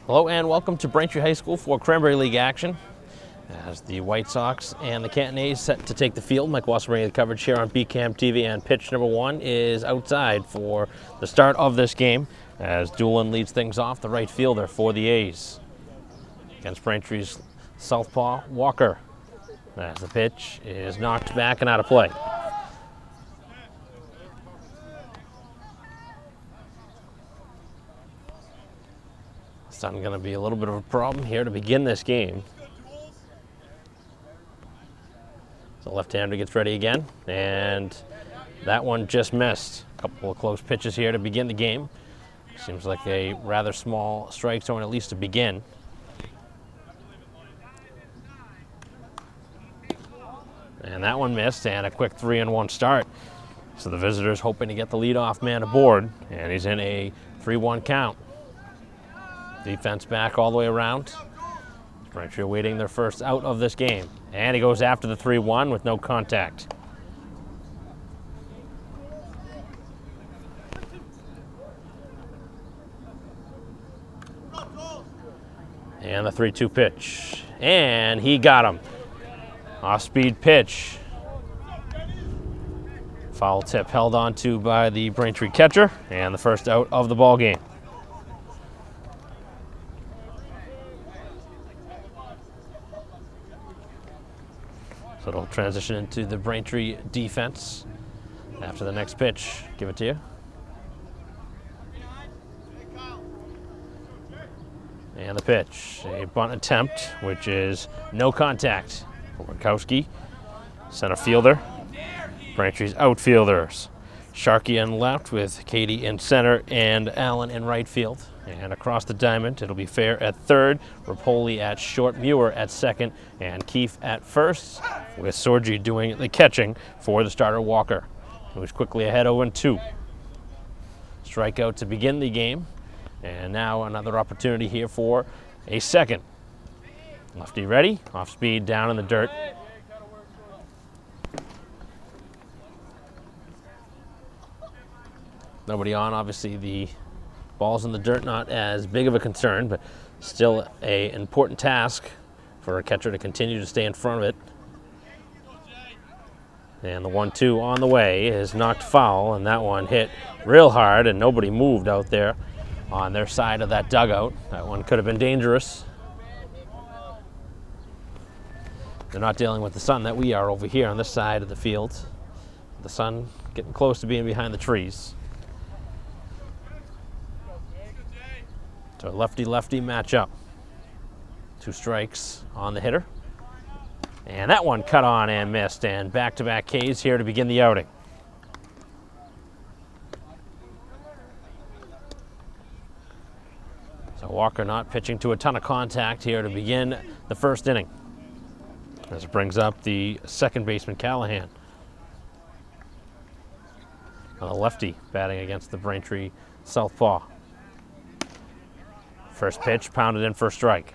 Hello and welcome to Braintree High School for Cranberry League action. As the White Sox and the Canton A's set to take the field, Mike Wasser bringing the coverage here on BCAM TV, and pitch number one is outside for the start of this game as Doolin leads things off, the right fielder for the A's. Against Braintree's southpaw, Walker. As the pitch is knocked back and out of play. Sun going to be a little bit of a problem here to begin this game. So left-hander gets ready again, and that one just missed. A couple of close pitches here to begin the game. Seems like a rather small strike zone, at least to begin. And that one missed, and a quick 3-1 start. So the visitors hoping to get the leadoff man aboard, and he's in a 3-1 count. Defense back all the way around. Braintree awaiting their first out of this game. And he goes after the 3-1 with no contact. And the 3-2 pitch. And he got him. Off-speed pitch. Foul tip held onto by the Braintree catcher. And the first out of the ball game. So it'll transition into the Braintree defense after the next pitch. Give it to you. And the pitch, a bunt attempt, which is no contact for Winkowski, center fielder. Braintree's outfielders, Sharkey in left with Katie in center and Allen in right field. And across the diamond, it'll be Fair at third, Rapoli at short, Muir at second, and Keefe at first, with Sorgi doing the catching for the starter Walker, who's quickly ahead 0-2. Strikeout to begin the game, and now another opportunity here for a second. Lefty ready, off speed, down in the dirt. Nobody on, obviously the ball's in the dirt, not as big of a concern, but still an important task for a catcher to continue to stay in front of it. And the 1-2 on the way is knocked foul, and that one hit real hard, and nobody moved out there on their side of that dugout. That one could have been dangerous. They're not dealing with the sun that we are over here on this side of the field. The sun getting close to being behind the trees. So lefty-lefty matchup. 2 strikes on the hitter. And that one cut on and missed, and back-to-back Ks here to begin the outing. So Walker not pitching to a ton of contact here to begin the first inning. As it brings up the second baseman, Callahan. A lefty batting against the Braintree southpaw. First pitch pounded in for a strike.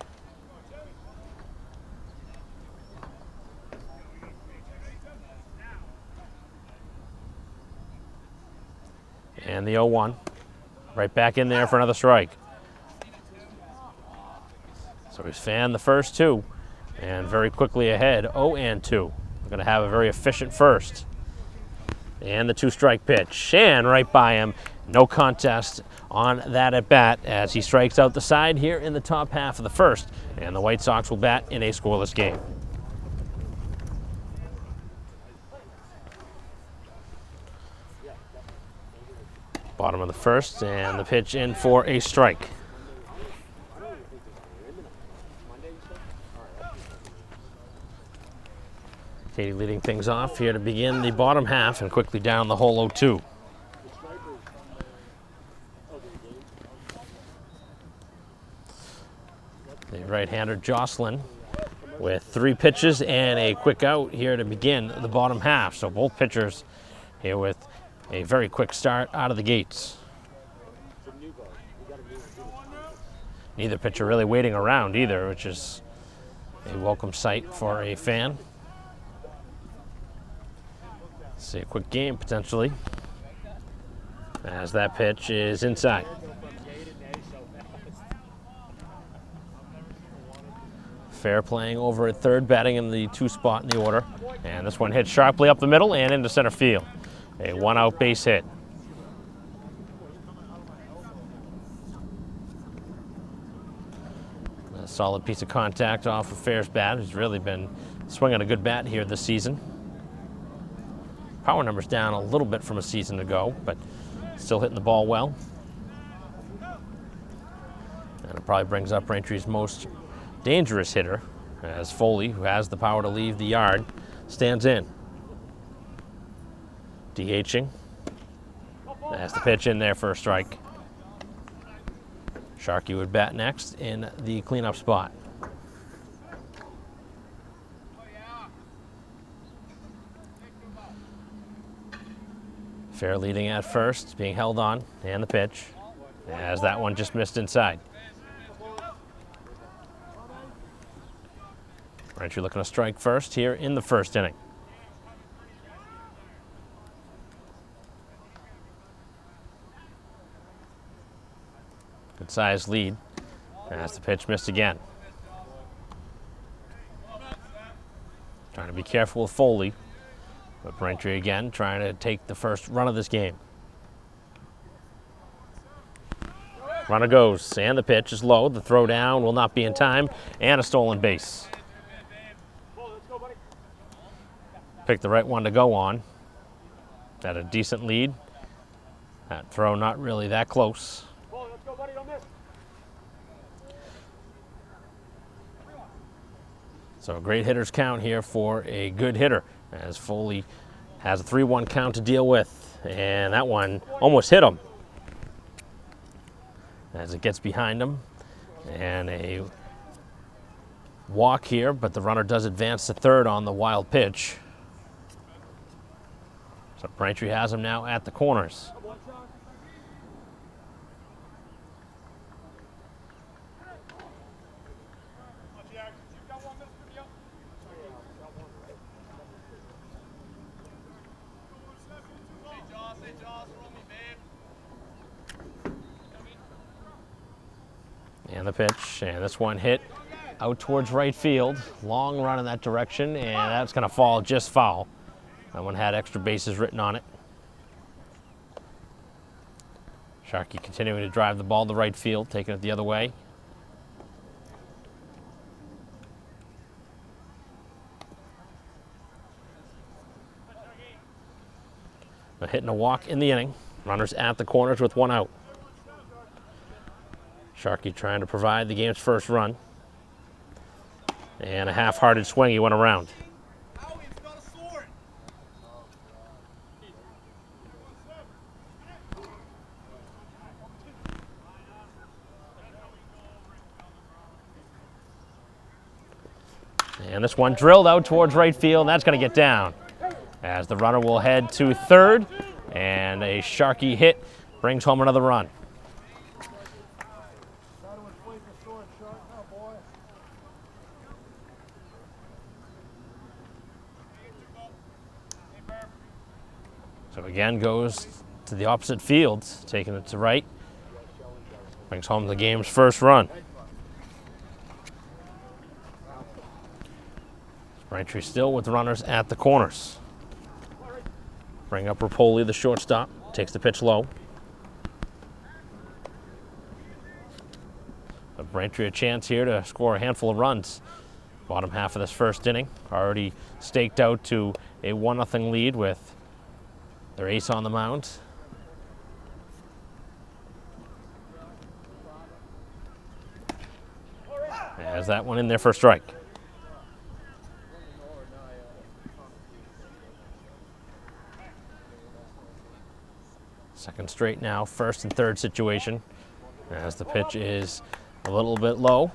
And the 0-1. Right back in there for another strike. So he's fanned the first 2 and very quickly ahead, 0-2. We're going to have a very efficient first. And the 2-strike pitch, and right by him. No contest on that at bat as he strikes out the side here in the top half of the first, and the White Sox will bat in a scoreless game. Bottom of the first, and the pitch in for a strike. Katie leading things off here to begin the bottom half and quickly down the whole 0-2. The right-hander Jocelyn with 3 pitches and a quick out here to begin the bottom half. So both pitchers here with a very quick start out of the gates. Neither pitcher really waiting around either, which is a welcome sight for a fan. See a quick game potentially as that pitch is inside. Fair playing over at third, batting in the 2 spot in the order. And this one hit sharply up the middle and into center field. A 1-out base hit. A solid piece of contact off of Fair's bat, who's really been swinging a good bat here this season. Power number's down a little bit from a season ago, but still hitting the ball well. And it probably brings up Braintree's most dangerous hitter, as Foley, who has the power to leave the yard, stands in. DHing. That's the pitch in there for a strike. Sharkey would bat next in the cleanup spot. Fair leading at first, being held on, and the pitch, as that one just missed inside. Braintree looking to strike first here in the first inning. Good sized lead, as the pitch missed again. Trying to be careful with Foley, but Braintree again trying to take the first run of this game. Runner goes, and the pitch is low. The throw down will not be in time, and a stolen base. Picked the right one to go on. Had a decent lead. That throw not really that close. So a great hitter's count here for a good hitter, as Foley has a 3-1 count to deal with, and that one almost hit him. As it gets behind him, and a walk here, but the runner does advance to third on the wild pitch. So Braintree has him now at the corners. And the pitch, and this one hit out towards right field. Long run in that direction, and that's going to fall just foul. That one had extra bases written on it. Sharkey continuing to drive the ball to right field, taking it the other way. A hit and a walk in the inning. Runners at the corners with 1 out. Sharkey trying to provide the game's first run. And a half-hearted swing, he went around. And this one drilled out towards right field. That's going to get down, as the runner will head to third, and a Sharkey hit brings home another run. So again goes to the opposite field, taking it to right. Brings home the game's first run. Braintree still with the runners at the corners. Bring up Rapoli, the shortstop, takes the pitch low. But Braintree a chance here to score a handful of runs. Bottom half of this first inning, already staked out to a 1-0 lead with their ace on the mound. Has that one in there for a strike. Second straight now, first and third situation, as the pitch is a little bit low.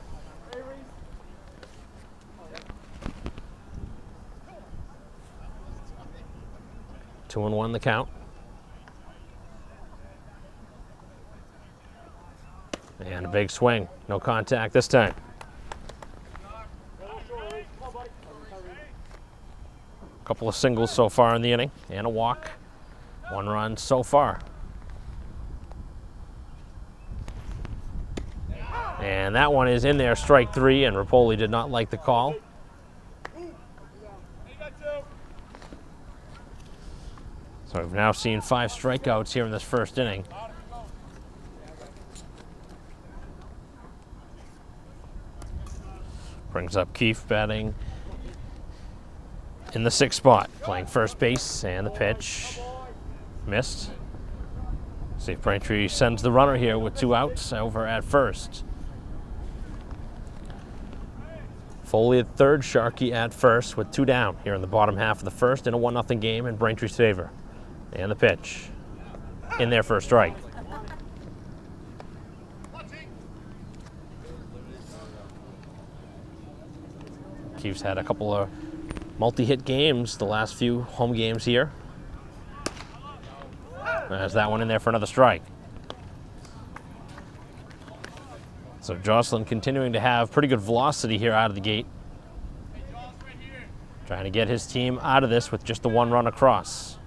Two and one the count. And a big swing, no contact this time. Couple of singles so far in the inning, and a walk. 1 run so far. And that one is in there, strike 3, and Rapoli did not like the call. So we've now seen 5 strikeouts here in this first inning. Brings up Keefe batting in the 6th spot, playing first base, and the pitch missed. See if Braintree sends the runner here with 2 outs over at first. Foley at third, Sharkey at first with 2 down here in the bottom half of the first in a 1-0 game in Braintree's favor. And the pitch in there for a strike. Keefe's had a couple of multi-hit games the last few home games here. There's that one in there for another strike. So Jocelyn continuing to have pretty good velocity here out of the gate. Trying to get his team out of this with just the 1 run across.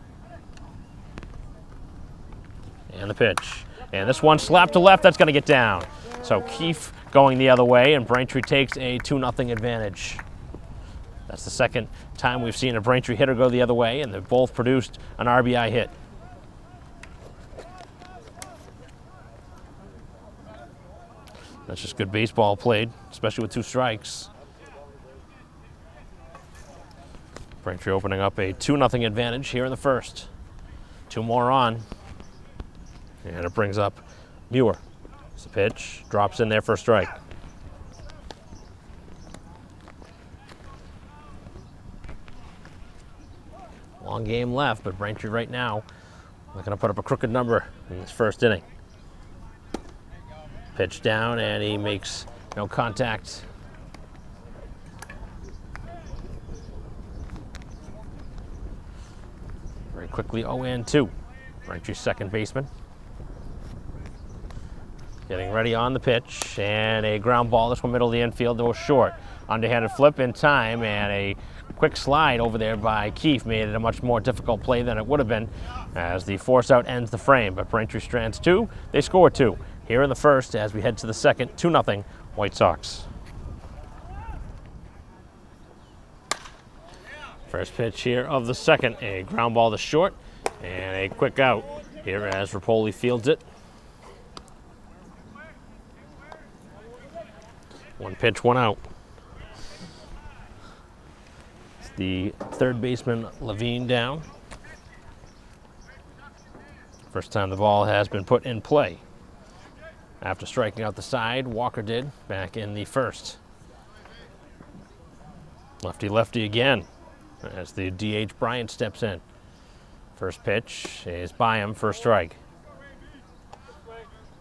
And the pitch. And this one slapped to left, that's going to get down. So Keefe going the other way, and Braintree takes a 2-0 advantage. That's the second time we've seen a Braintree hitter go the other way, and they've both produced an RBI hit. That's just good baseball played, especially with 2 strikes. Braintree opening up a 2-0 advantage here in the first. 2 more on. And it brings up Muir. It's a pitch, drops in there for a strike. Long game left, but Braintree right now looking to put up a crooked number in this first inning. Pitch down, and he makes no contact. Very quickly 0-2. Braintree's second baseman. Getting ready on the pitch, and a ground ball. This one middle of the infield, though short. Underhanded flip in time, and a quick slide over there by Keefe made it a much more difficult play than it would have been as the force out ends the frame. But Braintree strands 2. They score 2 here in the first as we head to the second. 2-0 White Sox. First pitch here of the second, a ground ball to short, and a quick out here as Rapoli fields it. 1 pitch, 1 out. It's the third baseman, Levine, down. First time the ball has been put in play. After striking out the side, Walker did back in the first. Lefty-lefty again as the DH Bryant steps in. First pitch is by him for a strike.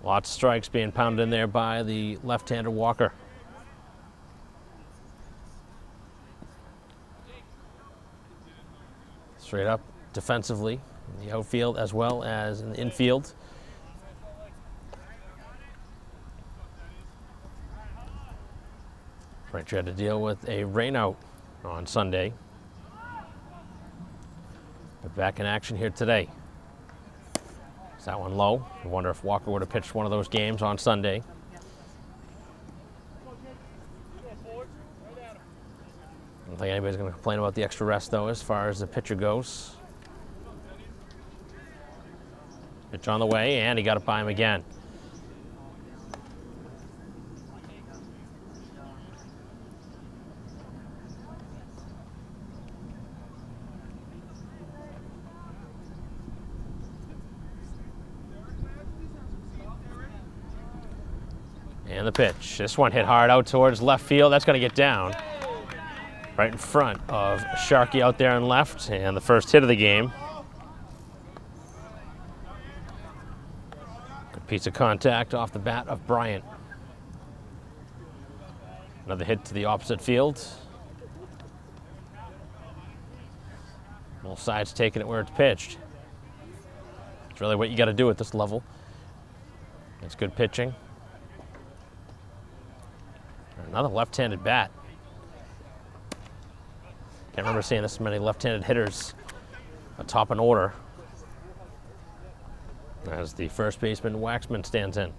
Lots of strikes being pounded in there by the left-hander Walker. Straight up defensively in the outfield as well as in the infield. Braintree had to deal with a rainout on Sunday. But back in action here today. Is that one low? I wonder if Walker would have pitched one of those games on Sunday. I don't think anybody's going to complain about the extra rest, though, as far as the pitcher goes. Pitch on the way, and he got it by him again. And the pitch. This one hit hard out towards left field. That's going to get down. Right in front of Sharkey out there on left, and the first hit of the game. Good piece of contact off the bat of Bryant. Another hit to the opposite field. Both sides taking it where it's pitched. It's really what you got to do at this level. It's good pitching. Another left-handed bat. Can't remember seeing this many left-handed hitters atop an order as the first baseman Waxman stands in.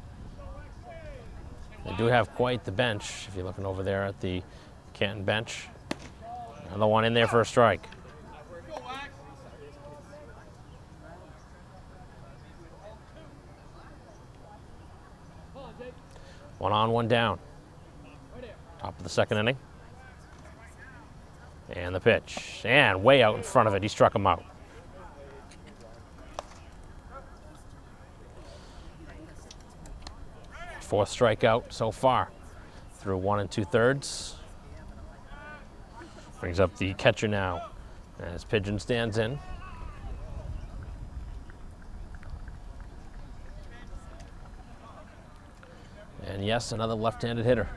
They do have quite the bench, if you're looking over there at the Canton bench. Another one in there for a strike. One on, one down. Top of the second inning. And the pitch. And way out in front of it, he struck him out. Fourth strikeout so far through 1 2/3. Brings up the catcher now as Pigeon stands in. And yes, another left-handed hitter.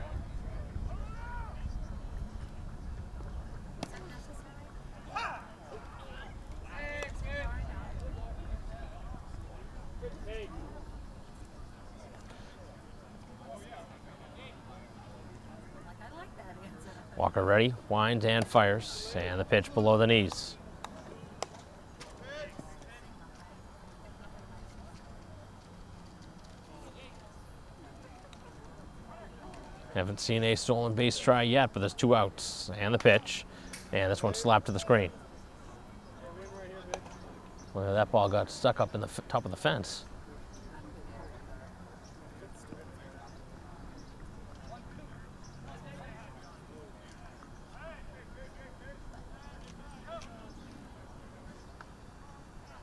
Walker ready, winds and fires, and the pitch below the knees. Haven't seen a stolen base try yet, but there's 2 outs, and the pitch, and this one slapped to the screen. Well, that ball got stuck up in the top of the fence.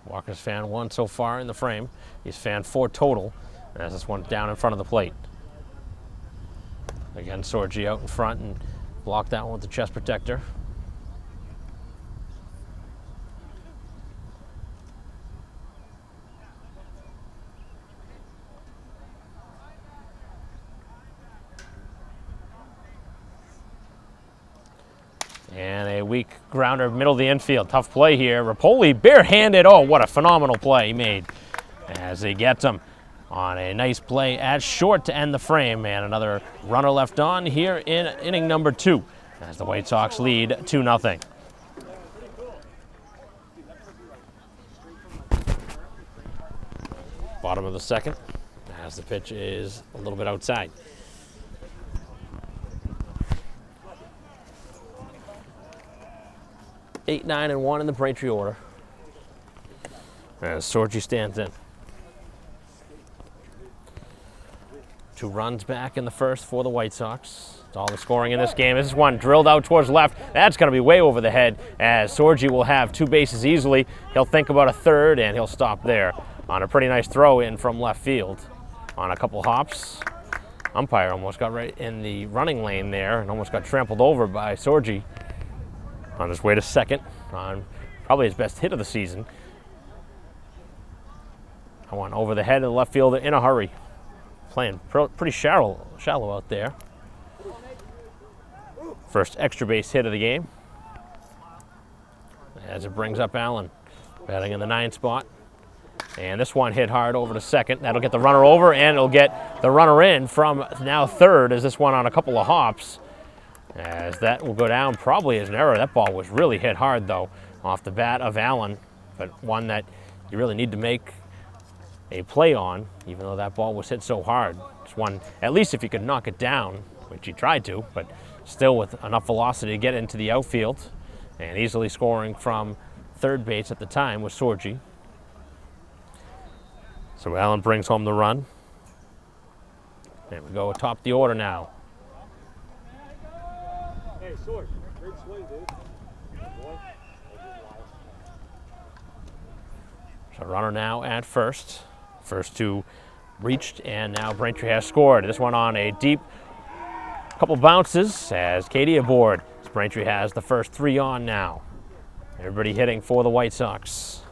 Walker's fan 1 so far in the frame. He's fan 4 total, as this one down in front of the plate. Again, Sorgi out in front and blocked that one with the chest protector. And a weak grounder, middle of the infield. Tough play here. Rapoli barehanded. Oh, what a phenomenal play he made as he gets him on a nice play at short to end the frame. And another runner left on here in inning number 2 as the White Sox lead 2-0. Bottom of the second as the pitch is a little bit outside. Eight, 9, and 1 in the Braintree order as Sorgi stands in. 2 runs back in the first for the White Sox. It's all the scoring in this game. This is one drilled out towards left. That's going to be way over the head as Sorgi will have 2 bases easily. He'll think about a third and he'll stop there on a pretty nice throw in from left field on a couple hops. Umpire almost got right in the running lane there and almost got trampled over by Sorgi on his way to second on probably his best hit of the season. I went over the head of the left fielder in a hurry. Playing pretty shallow out there. First extra base hit of the game. As it brings up Allen, batting in the 9 spot. And this one hit hard over to second. That'll get the runner over, and it'll get the runner in from now third as this one on a couple of hops. As that will go down probably as an error. That ball was really hit hard, though, off the bat of Allen, but one that you really need to make a play on, even though that ball was hit so hard. It's one, at least if you could knock it down, which he tried to, but still with enough velocity to get into the outfield, and easily scoring from third base at the time was Sorgi. So Allen brings home the run. And we go atop the order now. Hey, Sorg, great swing, dude. So runner now at first. First 2 reached, and now Braintree has scored. This one on a deep couple bounces as Katie aboard. Braintree has the first 3 on now. Everybody hitting for the White Sox.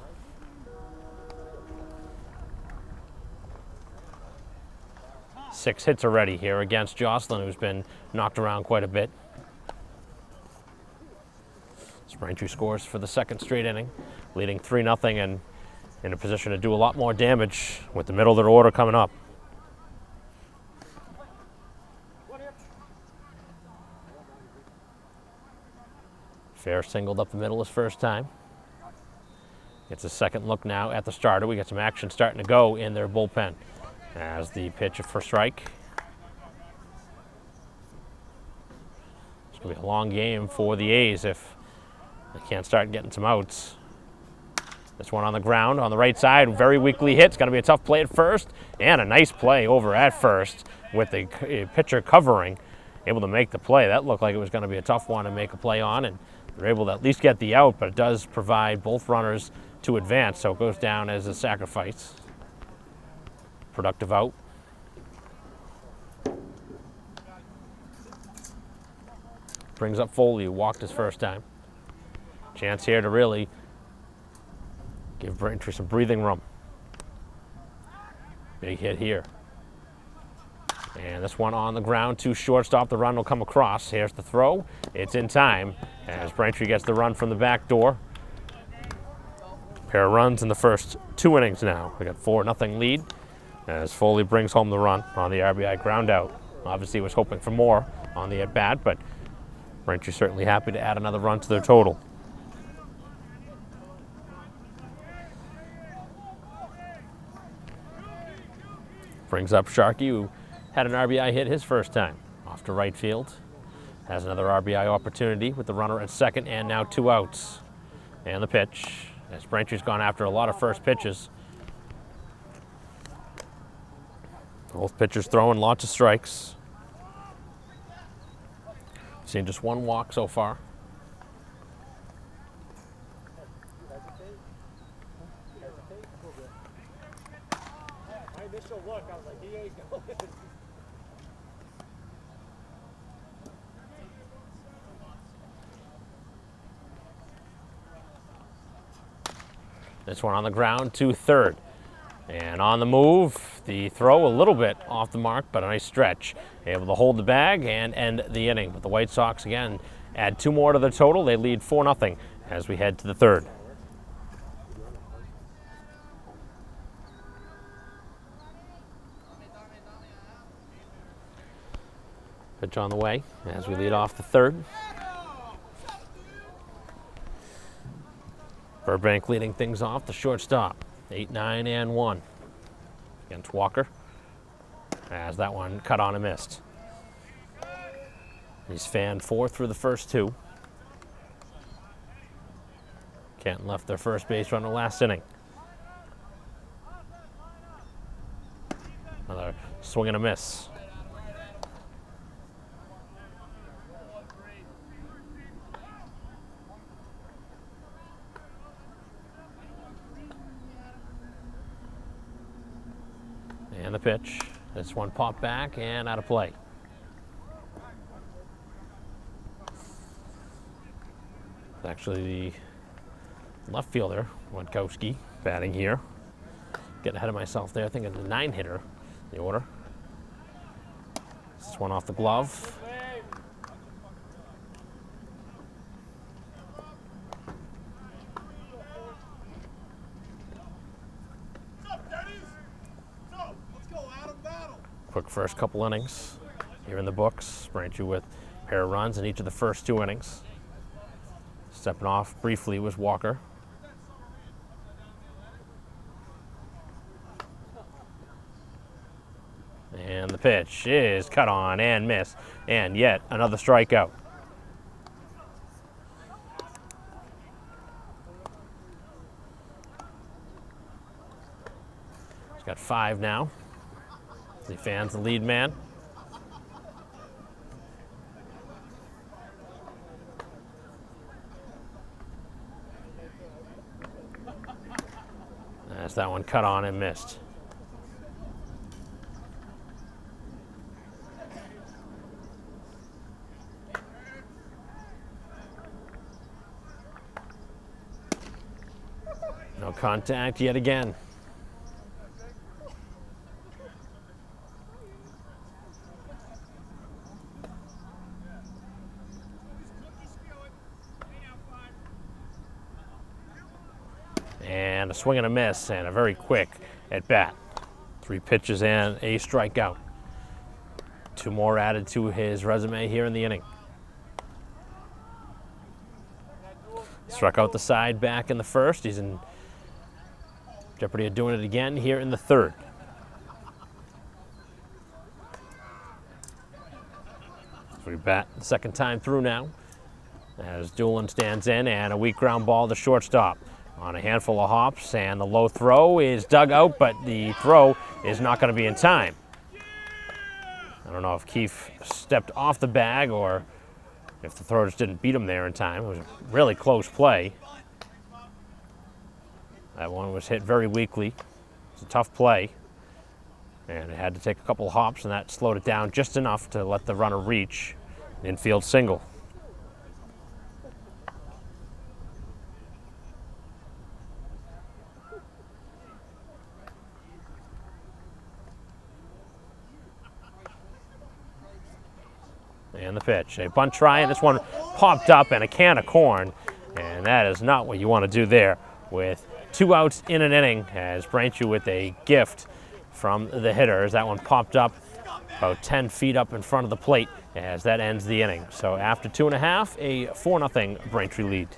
Six hits already here against Jocelyn, who's been knocked around quite a bit. Braintree scores for the second straight inning, leading 3-0 and in a position to do a lot more damage with the middle of their order coming up. Fair singled up the middle his first time. Gets a second look now at the starter. We got some action starting to go in their bullpen as the pitch for strike. It's going to be a long game for the A's if they can't start getting some outs. This one on the ground, on the right side, very weakly hit. It's going to be a tough play at first, and a nice play over at first with the pitcher covering, able to make the play. That looked like it was going to be a tough one to make a play on, and they're able to at least get the out, but it does provide both runners to advance, so it goes down as a sacrifice. Productive out. Brings up Foley, who walked his first time. Chance here to really give Braintree some breathing room. Big hit here. And this one on the ground to shortstop. The run will come across. Here's the throw. It's in time as Braintree gets the run from the back door. Pair of runs in the first 2 innings now. We got 4-0 lead as Foley brings home the run on the RBI ground out. Obviously was hoping for more on the at-bat, but Braintree certainly happy to add another run to their total. Brings up Sharkey, who had an RBI hit his first time off to right field. Has another RBI opportunity with the runner at second and now 2 outs. And the pitch, as Braintree's gone after a lot of first pitches. Both pitchers throwing lots of strikes. Seen just 1 walk so far. My initial look, I was like, he ain't going. This one on the ground to third. And on the move, the throw a little bit off the mark, but a nice stretch. Able to hold the bag and end the inning. But the White Sox, again, add 2 more to the total. They lead 4-0 as we head to the third. Pitch on the way as we lead off the third. Burbank leading things off, the shortstop. 8, 9, and 1 against Walker, as that one cut on and missed. He's fanned 4 through the first 2. Canton left their first base runner last inning. Another swing and a miss. And the pitch. This one popped back and out of play. It's actually the left fielder, Witkowski, batting here. Getting ahead of myself there, thinking the 9-hitter in the order. This one off the glove. Quick first couple innings here in the books. Braintree with a pair of runs in each of the first 2 innings. Stepping off briefly was Walker. And the pitch is cut on and missed, and yet another strikeout. He's got 5 now. He fans the lead man. As that one cut on and missed. No contact yet again. And a swing and a miss, and a very quick at bat. 3 pitches and a strikeout. 2 more added to his resume here in the inning. Struck out the side back in the first. He's in jeopardy of doing it again here in the third. We bat the second time through now as Doolin stands in, and a weak ground ball to shortstop on a handful of hops, and the low throw is dug out, but the throw is not going to be in time. I don't know if Keefe stepped off the bag or if the throw just didn't beat him there in time. It was a really close play. That one was hit very weakly. It's a tough play. And it had to take a couple of hops, and that slowed it down just enough to let the runner reach an infield single. And the pitch, a bunt try, and this one popped up and a can of corn, and that is not what you want to do there with 2 outs in an inning, as Braintree with a gift from the hitters. That one popped up about 10 feet up in front of the plate as that ends the inning. So after 2.5, a 4-0 Braintree lead.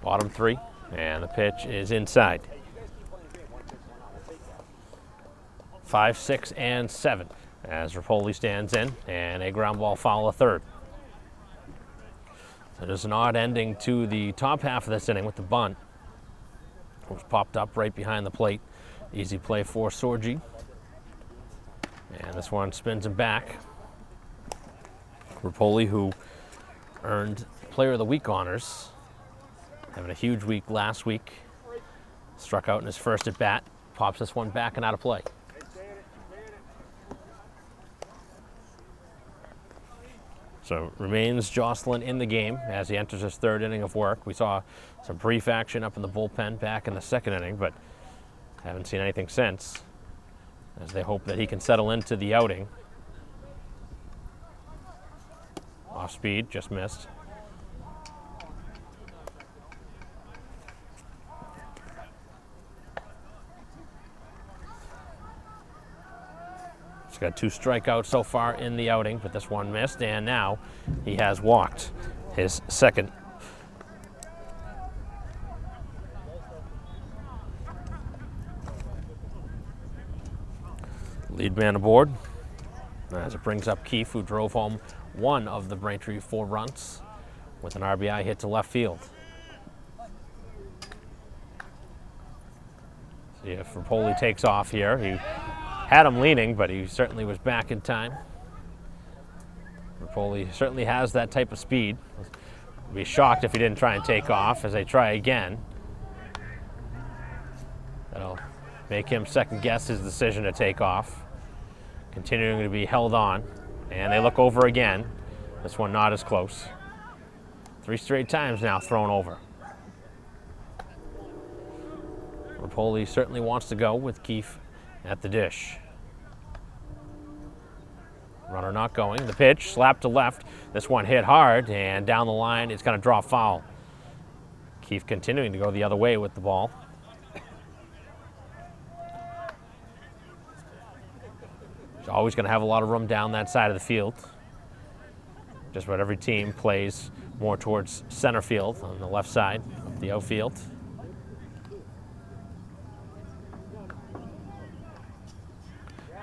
Bottom 3, and the pitch is inside. 5, 6, and 7 as Rapoli stands in, and a ground ball foul of third. So there's an odd ending to the top half of this inning with the bunt. It was popped up right behind the plate. Easy play for Sorgi. And this one spins him back. Rapoli, who earned Player of the Week honors, having a huge week last week, struck out in his first at bat, pops this one back and out of play. So remains Jocelyn in the game as he enters his third inning of work. We saw some brief action up in the bullpen back in the second inning, but haven't seen anything since, as they hope that he can settle into the outing. Off speed, just missed. He's got 2 strikeouts so far in the outing, but this one missed, and now he has walked his second. Lead man aboard as it brings up Keefe, who drove home one of the Braintree 4 runs with an RBI hit to left field. See if Rapoli takes off here. He had him leaning, but he certainly was back in time. Rapoli certainly has that type of speed. I'd be shocked if he didn't try and take off as they try again. That'll make him second guess his decision to take off. Continuing to be held on, and they look over again. This one not as close. 3 straight times now thrown over. Rapoli certainly wants to go with Keefe at the dish. Runner not going. The pitch, slap to left. This one hit hard, and down the line, it's going to draw foul. Keefe continuing to go the other way with the ball. He's always going to have a lot of room down that side of the field. Just about every team plays more towards center field on the left side of the outfield.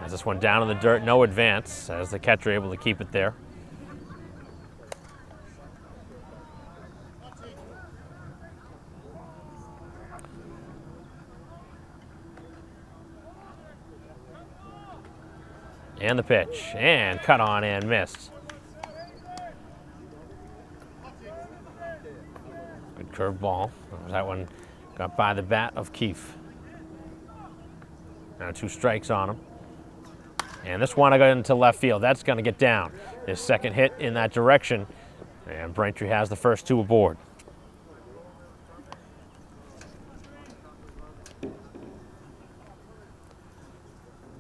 As this one down in the dirt, no advance, as the catcher able to keep it there. And the pitch, and cut on and missed. Good curved ball. That one got by the bat of Keefe. Now 2 strikes on him. And this one I got into left field. That's going to get down. His second hit in that direction. And Braintree has the first 2 aboard.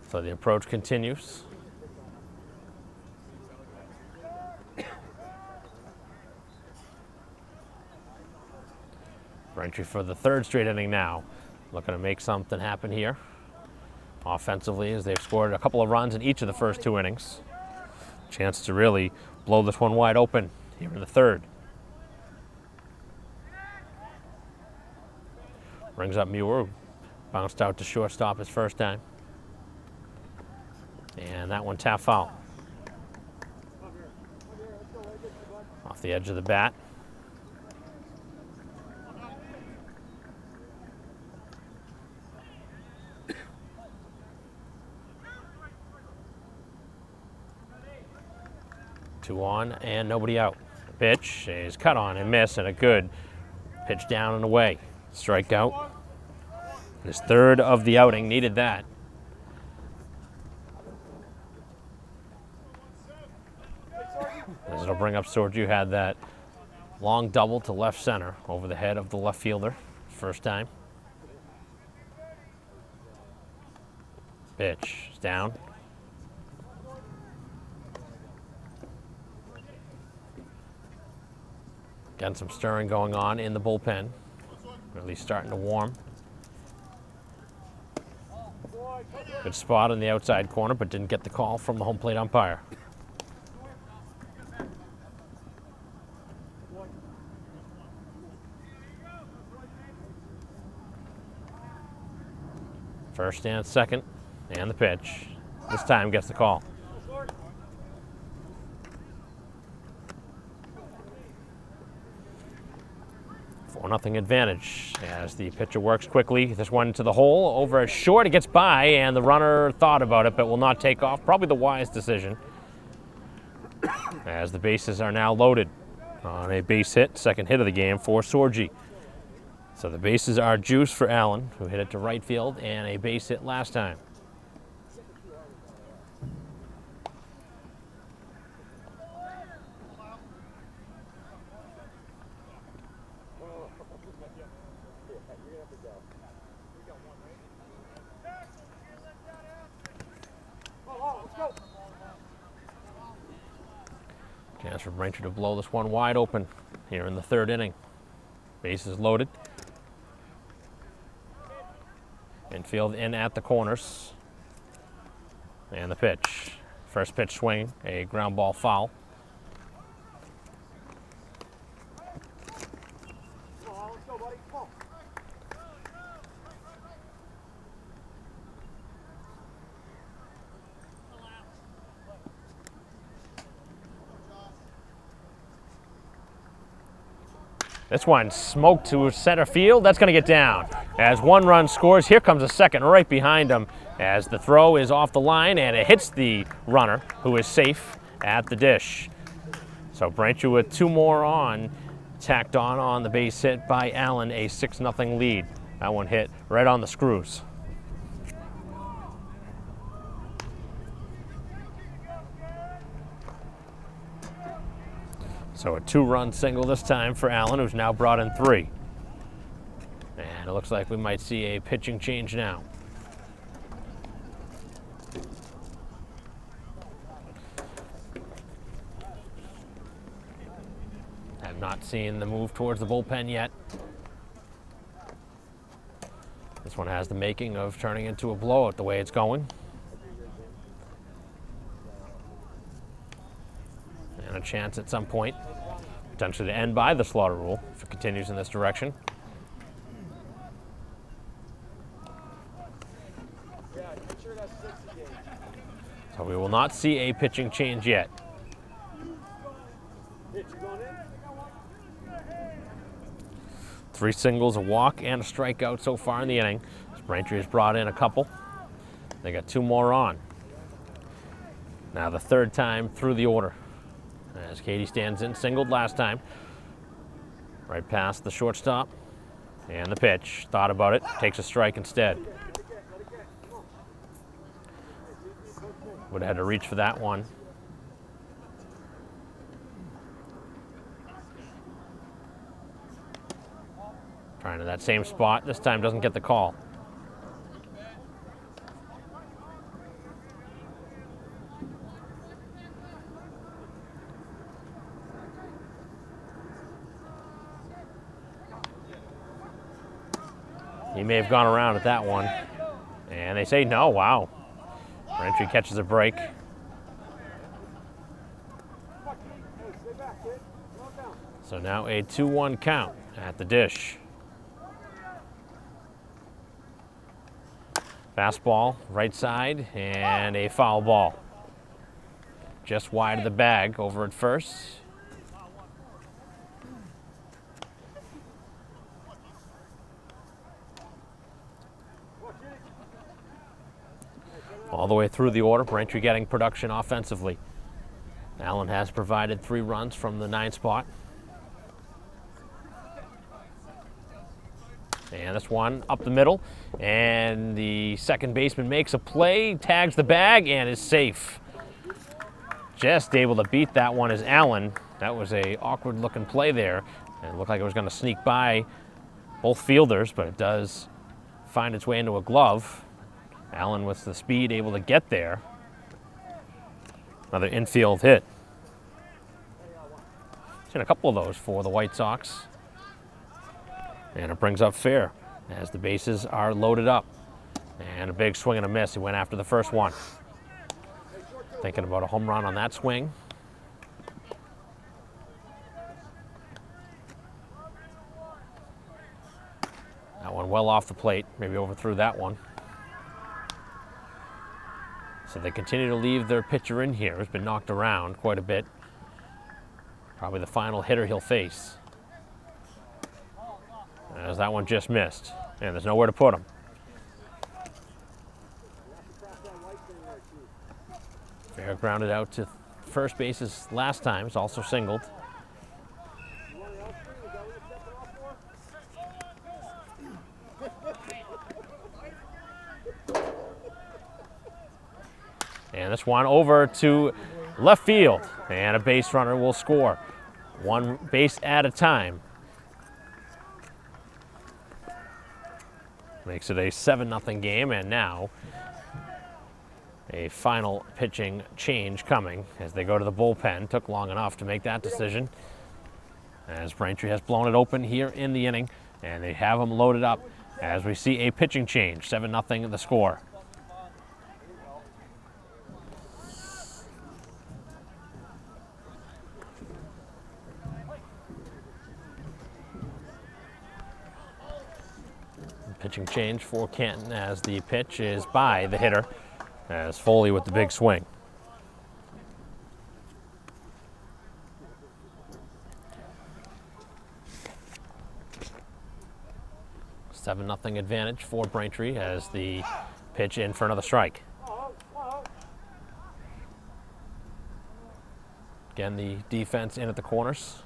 So the approach continues. Braintree for the 3rd straight inning now. Looking to make something happen here offensively, as they've scored a couple of runs in each of the first 2 innings. Chance to really blow this one wide open here in the 3rd. Brings up Muir, Bounced out to shortstop his first time. And that one tap foul. Off the edge of the bat. Two on and nobody out. Pitch is cut on and miss, and a good pitch down and away. Strikeout. His third of the outing, needed that. As it'll bring up Sorju, had that long double to left center over the head of the left fielder, first time. Pitch is down. Getting some stirring going on in the bullpen, or at least starting to warm. Good spot in the outside corner, but didn't get the call from the home plate umpire. First and second, and the pitch. This time gets the call. 4-0 advantage as the pitcher works quickly. This one to the hole, over short, it gets by, and the runner thought about it but will not take off. Probably the wise decision, as the bases are now loaded on a base hit, second hit of the game for Sorgi. So the bases are juiced for Allen, who hit it to right field, and a base hit last time. Chance for Braintree to blow this one wide open here in the third inning. Bases loaded. Infield in at the corners. And the pitch. First pitch swing, a ground ball foul. This one smoked to center field. That's going to get down. As one run scores, here comes a second right behind him as the throw is off the line and it hits the runner, who is safe at the dish. So Braintree with two more on, tacked on the base hit by Allen, a 6-0 lead. That one hit right on the screws. So a two-run single this time for Allen, who's now brought in three. And it looks like we might see a pitching change now. Have not seen the move towards the bullpen yet. This one has the making of turning into a blowout the way it's going. And a chance at some point, potentially to end by the slaughter rule if it continues in this direction. So we will not see a pitching change yet. Three singles, a walk, and a strikeout so far in the inning. Braintree has brought in a couple. They got two more on. Now the third time through the order. As Katie stands in, singled last time. Right past the shortstop. And the pitch. Thought about it. Takes a strike instead. Would have had to reach for that one. Trying to that same spot. This time doesn't get the call. He may have gone around at that one. And they say no. Wow. Braintree catches a break. So now a 2-1 count at the dish. Fastball, right side, and a foul ball. Just wide of the bag over at first. All the way through the order, Braintree getting production offensively. Allen has provided 3 runs from the 9 spot. And this one up the middle, and the second baseman makes a play, tags the bag, and is safe. Just able to beat that one is Allen. That was a awkward looking play there. It looked like it was going to sneak by both fielders, but it does find its way into a glove. Allen with the speed able to get there. Another infield hit. Seen a couple of those for the White Sox. And it brings up fair as the bases are loaded up. And a big swing and a miss. He went after the first one. Thinking about a home run on that swing. That one well off the plate. Maybe overthrew that one. So they continue to leave their pitcher in here. He's been knocked around quite a bit. Probably the final hitter he'll face. As that one just missed. And there's nowhere to put him. Fair grounded out to first bases last time. It's also singled. And this one over to left field. And a base runner will score. One base at a time. Makes it a 7-0 game, and now a final pitching change coming as they go to the bullpen. Took long enough to make that decision as Braintree has blown it open here in the inning, and they have them loaded up as we see a pitching change. 7-0 the score. Pitching change for Canton as the pitch is by the hitter, as Foley with the big swing. Seven 0 advantage for Braintree as the pitch in for another strike. Again, the defense in at the corners.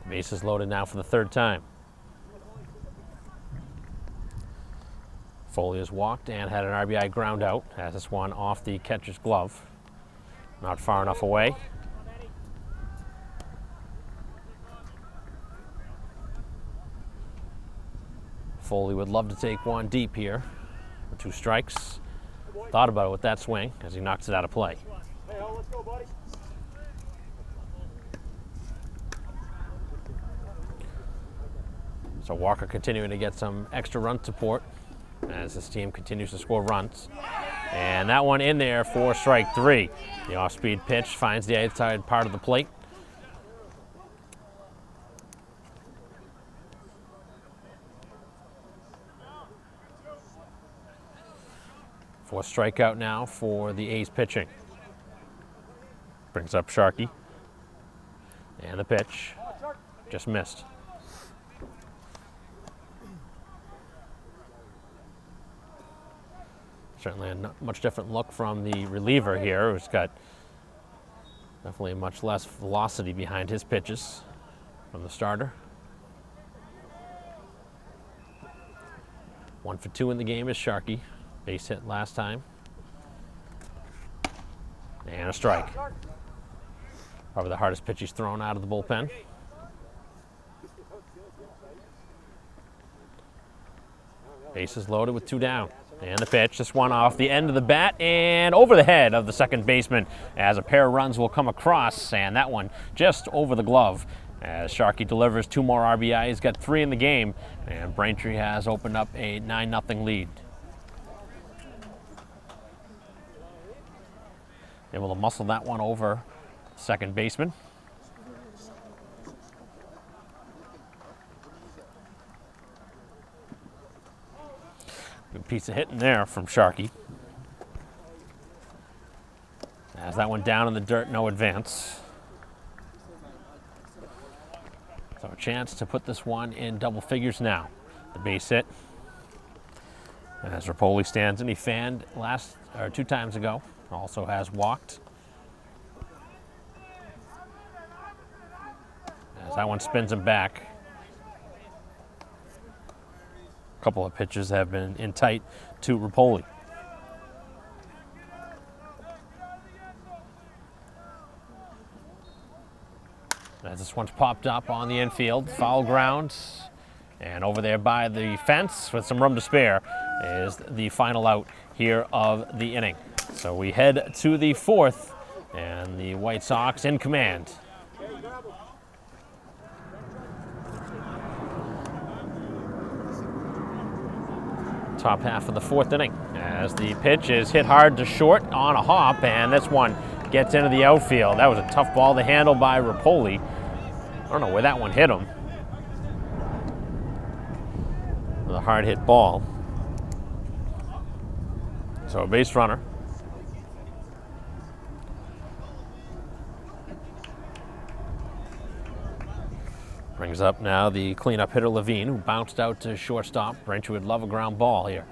Bases loaded now for the 3rd time. Foley has walked and had an RBI ground out. Has this one off the catcher's glove. Not far enough away. Foley would love to take one deep here. 2 strikes. Thought about it with that swing as he knocks it out of play. Hey, let's go, buddy. So Walker continuing to get some extra run support as this team continues to score runs. And that one in there for strike 3. The off-speed pitch finds the outside part of the plate. Fourth strikeout now for the A's pitching. Brings up Sharkey. And the pitch just missed. Certainly a much different look from the reliever here, who's got definitely much less velocity behind his pitches from the starter. 1 for 2 in the game is Sharkey. Base hit last time. And a strike. Probably the hardest pitch he's thrown out of the bullpen. Bases loaded with 2 down. And the pitch, this one off the end of the bat and over the head of the second baseman as a pair of runs will come across, and that one just over the glove as Sharkey delivers 2 more RBI. He's got 3 in the game, and Braintree has opened up a 9-0 lead. Able to muscle that one over second baseman. Good piece of hitting there from Sharkey. As that one down in the dirt, no advance. So a chance to put this one in double figures now. The base hit. As Rapoli stands in, he fanned two times ago. Also has walked. As that one spins him back. A couple of pitches have been in tight to Rapoli. As this one's popped up on the infield, foul ground, and over there by the fence with some room to spare is the final out here of the inning. So we head to the fourth, and the White Sox in command. Top half of the fourth inning as the pitch is hit hard to short on a hop, and this one gets into the outfield. That was a tough ball to handle by Rapoli. I don't know where that one hit him. A hard hit ball. So a base runner. Brings up now the cleanup hitter Levine, who bounced out to shortstop. Braintree would love a ground ball here.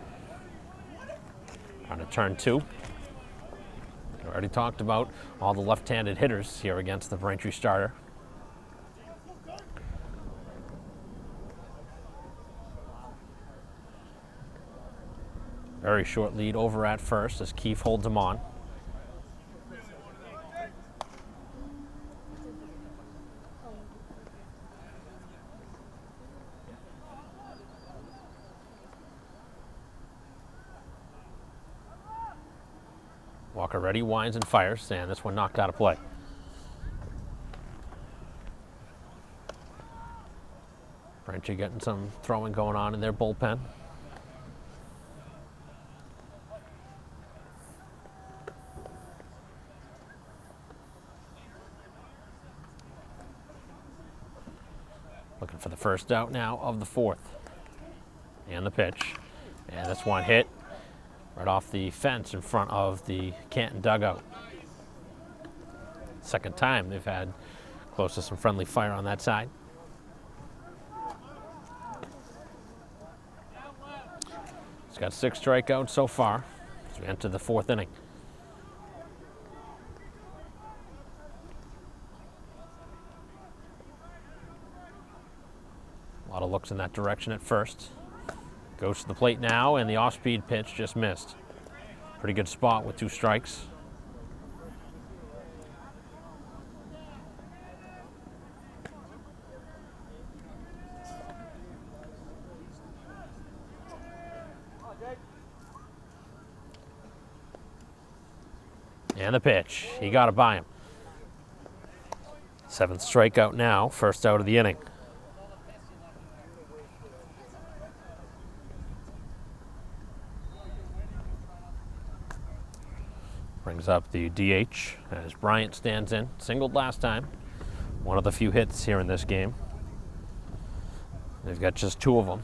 On to turn two. We already talked about all the left-handed hitters here against the Braintree starter. Very short lead over at first as Keefe holds him on. Walker ready, winds and fires, and this one knocked out of play. Braintree getting some throwing going on in their bullpen. Looking for the first out now of the fourth. And the pitch. And this one hit right off the fence in front of the Canton dugout. Second time they've had close to some friendly fire on that side. He's got 6 strikeouts so far as we enter the fourth inning. A lot of looks in that direction at first. Goes to the plate now, and the off-speed pitch just missed. Pretty good spot with 2 strikes. And the pitch. He got it by him. 7th strikeout now, first out of the inning. Brings up the DH as Bryant stands in. Singled last time. One of the few hits here in this game. They've got just 2 of them.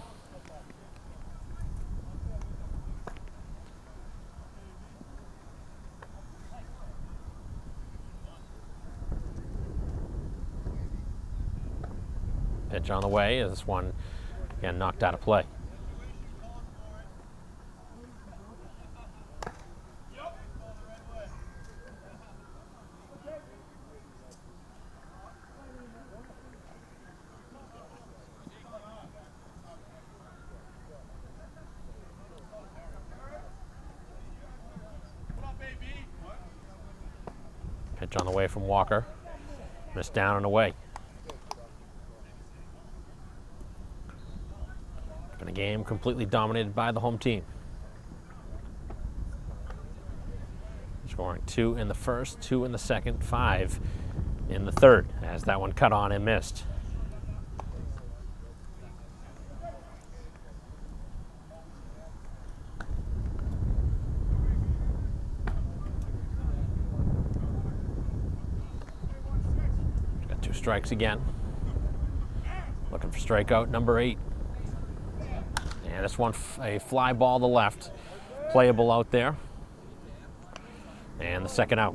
Pitch on the way as this one again knocked out of play. Pitch on the way from Walker. Missed down and away. Been a game completely dominated by the home team. Scoring 2 in the first, 2 in the second, 5 in the third, as that one cut on and missed. Got 2 strikes again. Looking for strikeout number 8. And this one, a fly ball to left, playable out there. And the second out.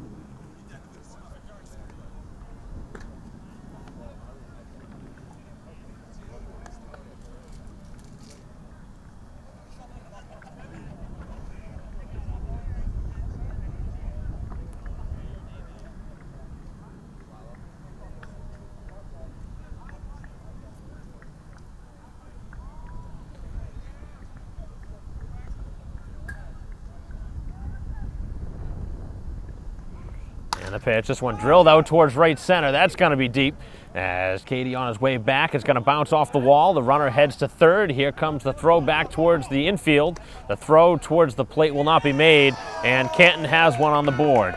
And the pitch, this one drilled out towards right center. That's going to be deep. As Katie on his way back is going to bounce off the wall. The runner heads to third. Here comes the throw back towards the infield. The throw towards the plate will not be made, and Canton has one on the board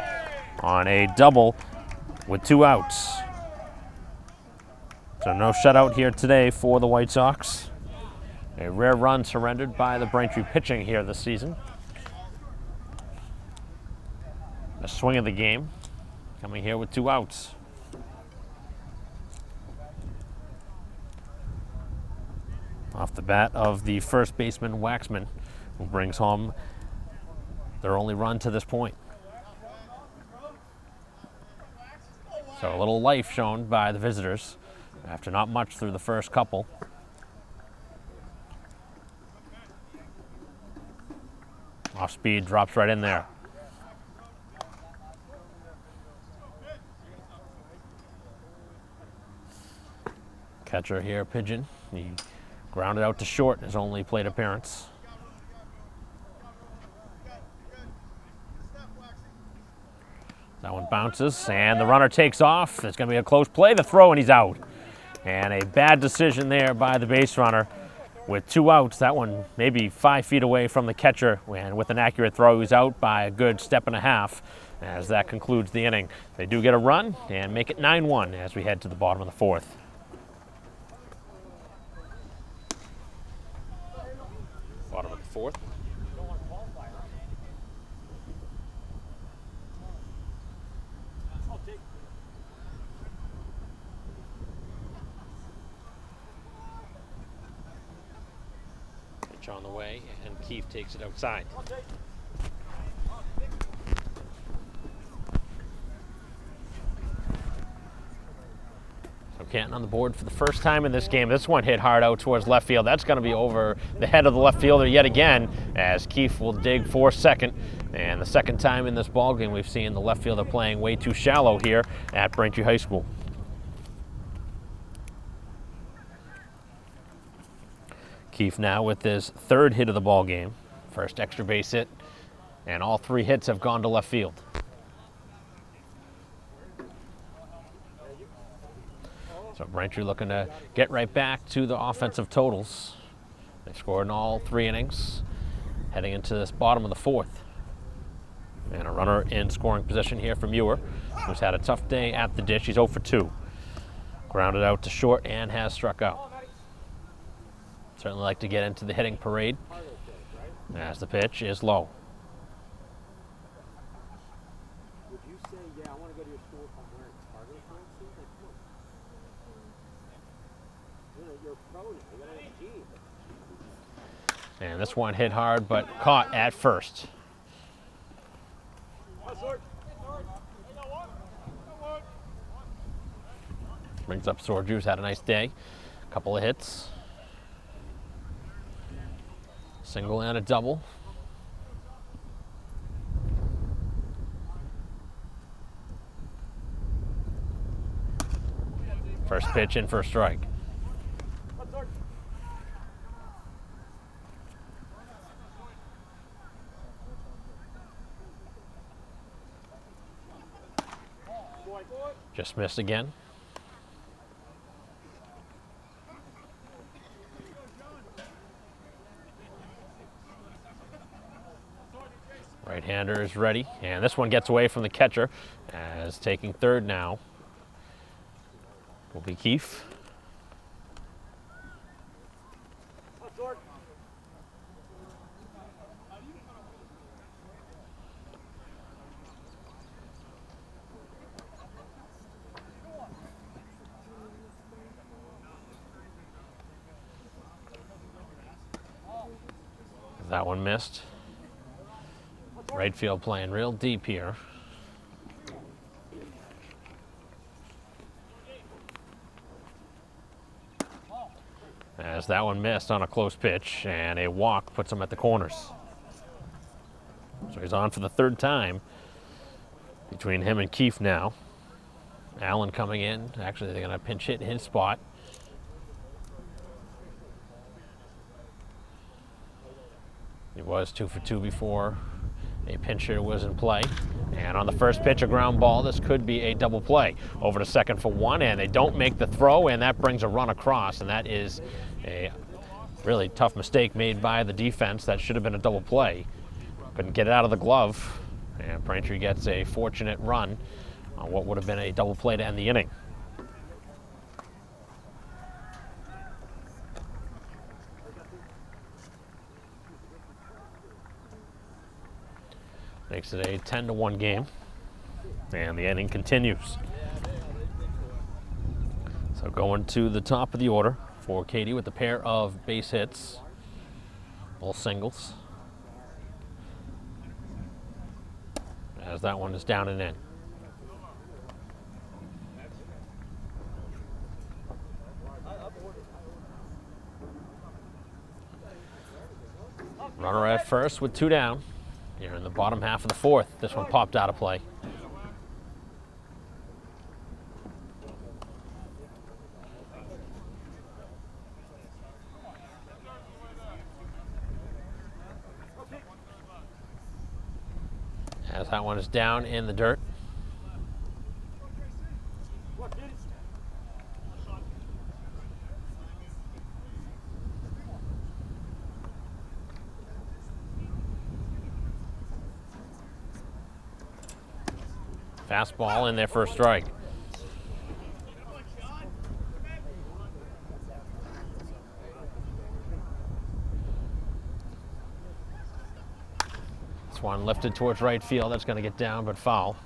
on a double with 2 outs. So no shutout here today for the White Sox. A rare run surrendered by the Braintree pitching here this season. A swing of the game coming here with 2 outs. Off the bat of the first baseman, Waxman, who brings home their only run to this point. So a little life shown by the visitors after not much through the first couple. Off speed, drops right in there. Catcher here, Pigeon. He grounded out to short, his only plate appearance. That one bounces, and the runner takes off. It's going to be a close play. The throw, and he's out. And a bad decision there by the base runner with 2 outs. That one maybe 5 feet away from the catcher, and with an accurate throw, he's out by a good step and a half. As that concludes the inning, they do get a run and make it 9-1 as we head to the bottom of the 4th. Bottom of the 4th. Pitch on the way, and Keefe takes it outside. So Canton on the board for the first time in this game. This one hit hard out towards left field. That's going to be over the head of the left fielder yet again, as Keefe will dig for second. And the second time in this ballgame we've seen the left fielder playing way too shallow here at Braintree High School. Keefe now with his 3rd hit of the ballgame. First extra base hit, and all 3 hits have gone to left field. So Braintree looking to get right back to the offensive totals. They've scored in all 3 innings, heading into this bottom of the 4th. And a runner in scoring position here from Ewer, who's had a tough day at the dish. He's 0 for 2. Grounded out to short and has struck out. Certainly like to get into the hitting parade, as the pitch is low. Would you say, yeah, I want to go to your school if I'm wearing Target fancy? Like, you're a pro now. You got to have a team. And this one hit hard, but caught at first. Brings up Sorju's had a nice day. A couple of hits. Single and a double. First pitch in for a strike. Just missed again. Right-hander is ready, and this one gets away from the catcher, as taking third now will be Keefe. That one missed. Right field playing real deep here. As that one missed on a close pitch, and a walk puts him at the corners. So he's on for the third time between him and Keefe now. Allen coming in. Actually, they're going to pinch hit his spot. He was 2 for 2 before a pinch hitter was in play. And on the first pitch, a ground ball. This could be a double play. Over to second for one, and they don't make the throw, and that brings a run across, and that is a really tough mistake made by the defense. That should have been a double play. Couldn't get it out of the glove, and Braintree gets a fortunate run on what would have been a double play to end the inning. Makes it a 10-1 game, and the inning continues. So going to the top of the order for Katie with a pair of base hits, all singles. As that one is down and in. Runner at first with 2 down. Here in the bottom half of the fourth. This one popped out of play. As that one is down in the dirt. Fastball in there for a strike. This one lifted towards right field. That's going to get down, but foul.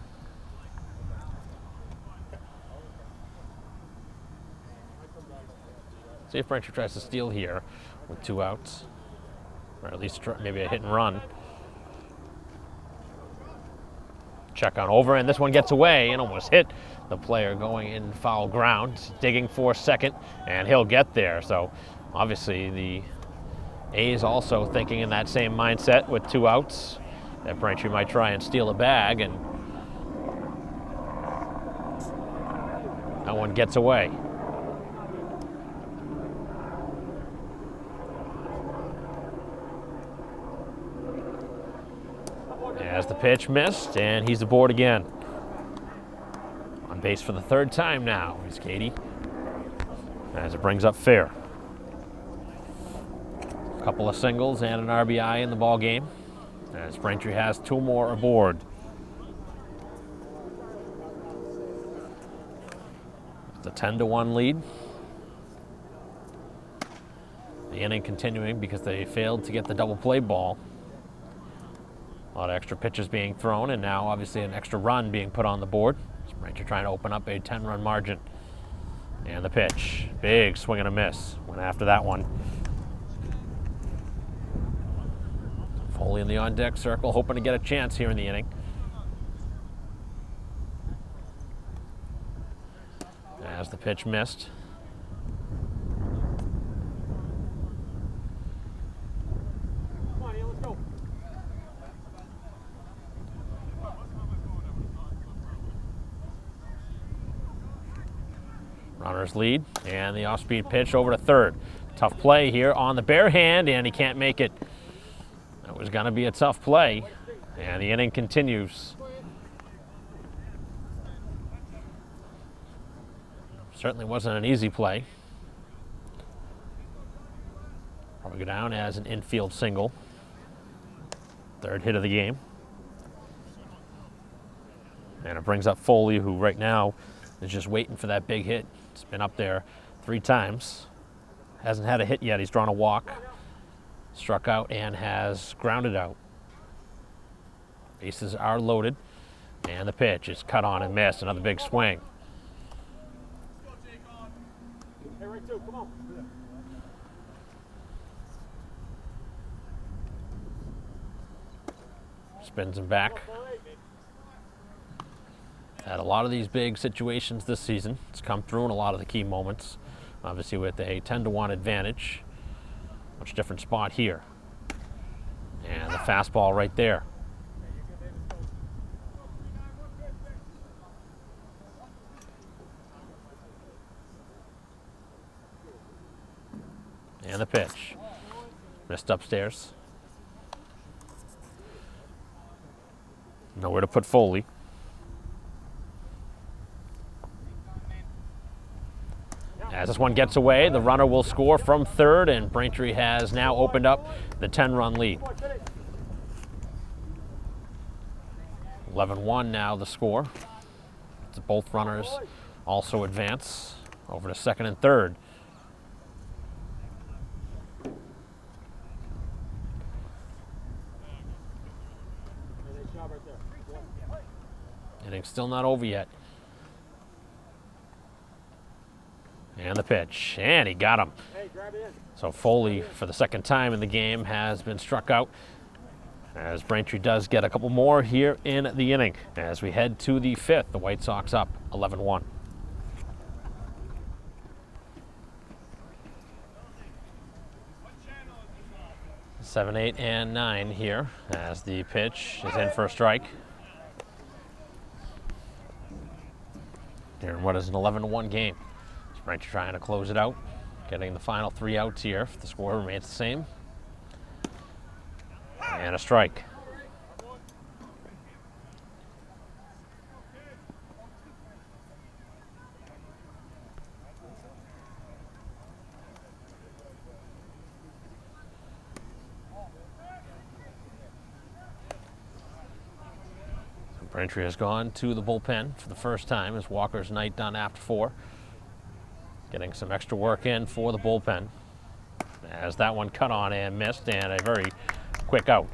See if Braintree tries to steal here with 2 outs, or at least maybe a hit and run. Check on over, and this one gets away and almost hit the player going in foul ground, digging for second, and he'll get there. So obviously the A's also thinking in that same mindset with 2 outs that Braintree might try and steal a bag, and that one gets away. As the pitch missed, and he's aboard again. On base for the 3rd time now is Katie, as it brings up fair. A couple of singles and an RBI in the ball game, as Braintree has 2 more aboard. It's a 10-1 lead. The inning continuing because they failed to get the double play ball. A lot of extra pitches being thrown, and now obviously an extra run being put on the board. Braintree trying to open up a 10-run margin. And the pitch, big swing and a miss. Went after that one. Foley in the on-deck circle, hoping to get a chance here in the inning. As the pitch missed. Runners lead, and the off-speed pitch over to third. Tough play here on the bare hand, and he can't make it. That was going to be a tough play, and the inning continues. Certainly wasn't an easy play. Probably go down as an infield single. 3rd hit of the game. And it brings up Foley, who right now is just waiting for that big hit. It's been up there 3 times. Hasn't had a hit yet. He's drawn a walk, struck out, and has grounded out. Bases are loaded, and the pitch is cut on and missed. Another big swing. spins him back. Had a lot of these big situations this season. It's come through in a lot of the key moments. Obviously with a 10-1 advantage. Much different spot here. And the fastball right there. And the pitch. Missed upstairs. Nowhere to put Foley. As this one gets away, the runner will score from third, and Braintree has now opened up the 10-run lead. 11-1 now the score. Both runners also advance over to second and third. Inning still not over yet. And the pitch, and he got him. So Foley, for the second time in the game, has been struck out, as Braintree does get a couple more here in the inning. As we head to the fifth, the White Sox up 11-1. 7, 8, and 9 here, as the pitch is in for a strike. Here in what is an 11-1 game. Braintree trying to close it out, getting the final 3 outs here if the score remains the same. And a strike. So Braintree has gone to the bullpen for the first time as Walker's night done after 4. Getting some extra work in for the bullpen, as that one cut on and missed, and a very quick out.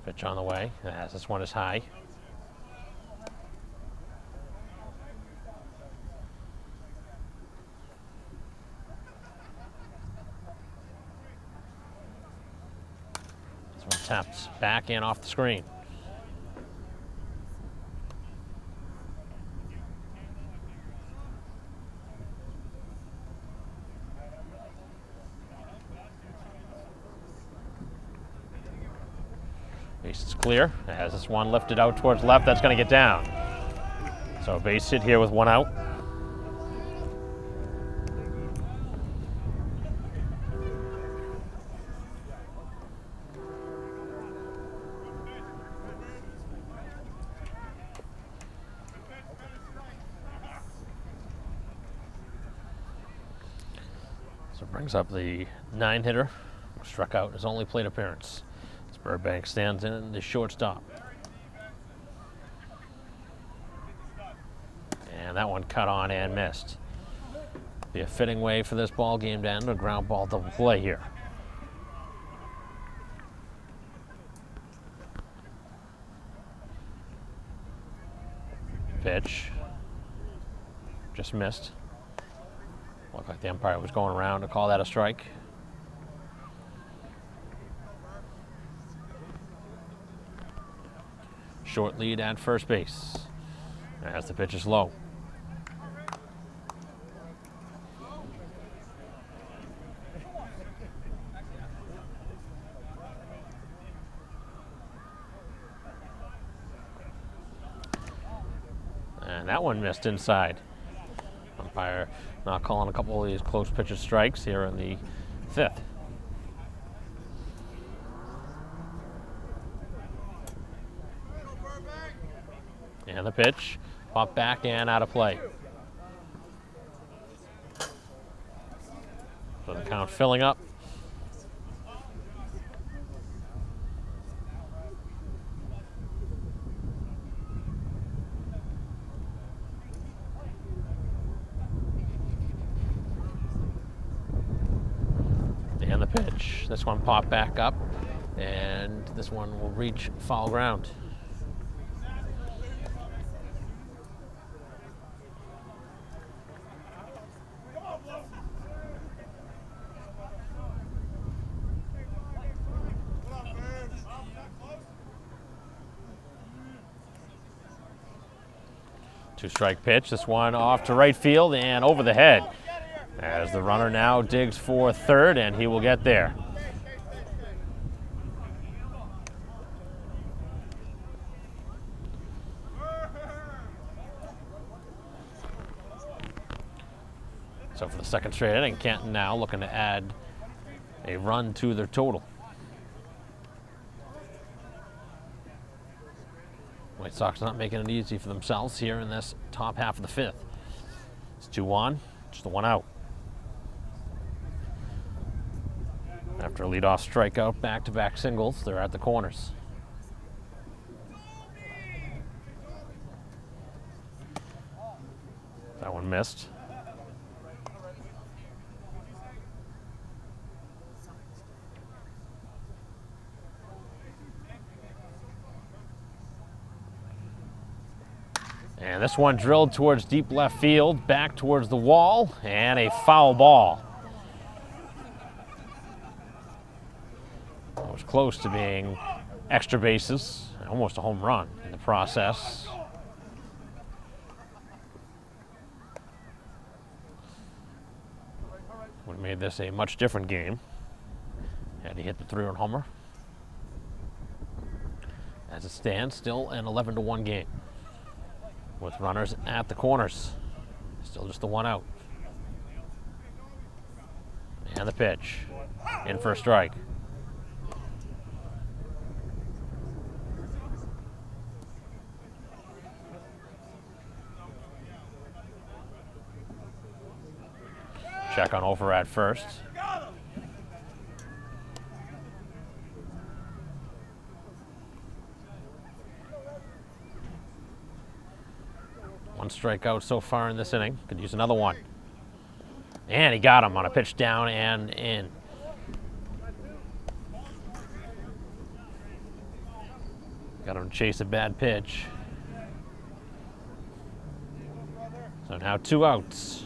Pitch on the way, as this one is high. Tapped back and off the screen. Base is clear. As this one lifted out towards left, that's going to get down. So base hit here with 1 out. So brings up the 9-hitter, who struck out in his only plate appearance. As Burbank stands in the shortstop. And that one cut on and missed. Be a fitting way for this ball game to end, a ground ball double play here. Pitch. Just missed. Looked like the umpire was going around to call that a strike. Short lead at first base as the pitch is low. And that one missed inside. Umpire not calling a couple of these close pitches strikes here in the 5th. And the pitch, popped back and out of play. So the count filling up. pitch. This one popped back up, and this one will reach foul ground. Two-strike pitch. This one off to right field and over the head, as the runner now digs for third, and he will get there. So for the second straight inning, Canton now looking to add a run to their total. White Sox not making it easy for themselves here in this top half of the fifth. It's 2-1, just the one out. After a leadoff strikeout, back-to-back singles, they're at the corners. That one missed. And this one drilled towards deep left field, back towards the wall, and a foul ball. It was close to being extra bases, almost a home run in the process. Would have made this a much different game had he hit the 3-run homer. As it stands, still an 11-1 game, with runners at the corners. Still just the one out. And the pitch. In for a strike. Check on over at first. One strikeout so far in this inning. Could use another one. And he got him on a pitch down and in. Got him to chase a bad pitch. So now 2 outs.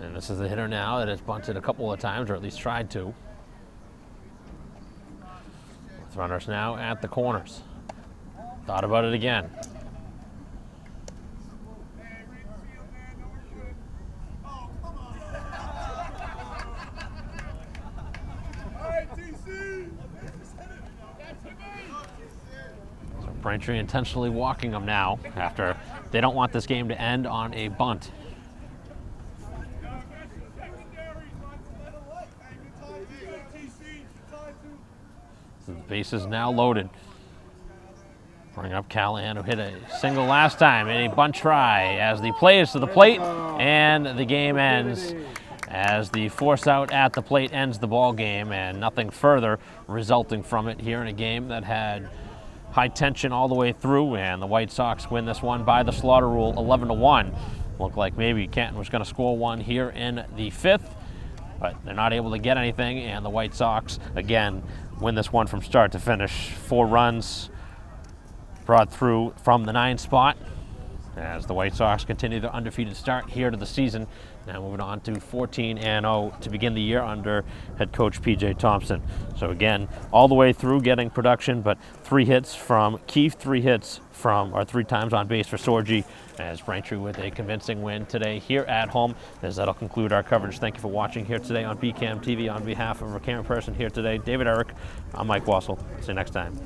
And this is the hitter now that has bunted a couple of times, or at least tried to. With runners now at the corners. Thought about it again. So Braintree intentionally walking him now after they don't want this game to end on a bunt. So the base is now loaded. Bring up Callahan, who hit a single last time, and a bunt try as the play is to the plate, and the game ends as the force out at the plate ends the ball game, and nothing further resulting from it here in a game that had high tension all the way through, and the White Sox win this one by the slaughter rule, 11-1. Looked like maybe Canton was going to score one here in the fifth, but they're not able to get anything, and the White Sox again win this one from start to finish. 4 runs brought through from the 9 spot as the White Sox continue their undefeated start here to the season. Now moving on to 14-0 to begin the year under head coach P.J. Thompson. So again, all the way through getting production, but 3 hits from Keefe, 3 hits from, or 3 times on base for Sorgi, as Braintree with a convincing win today here at home. As that'll conclude our coverage. Thank you for watching here today on BCAM TV. On behalf of our camera person here today, David Eric, I'm Mike Wassel. See you next time.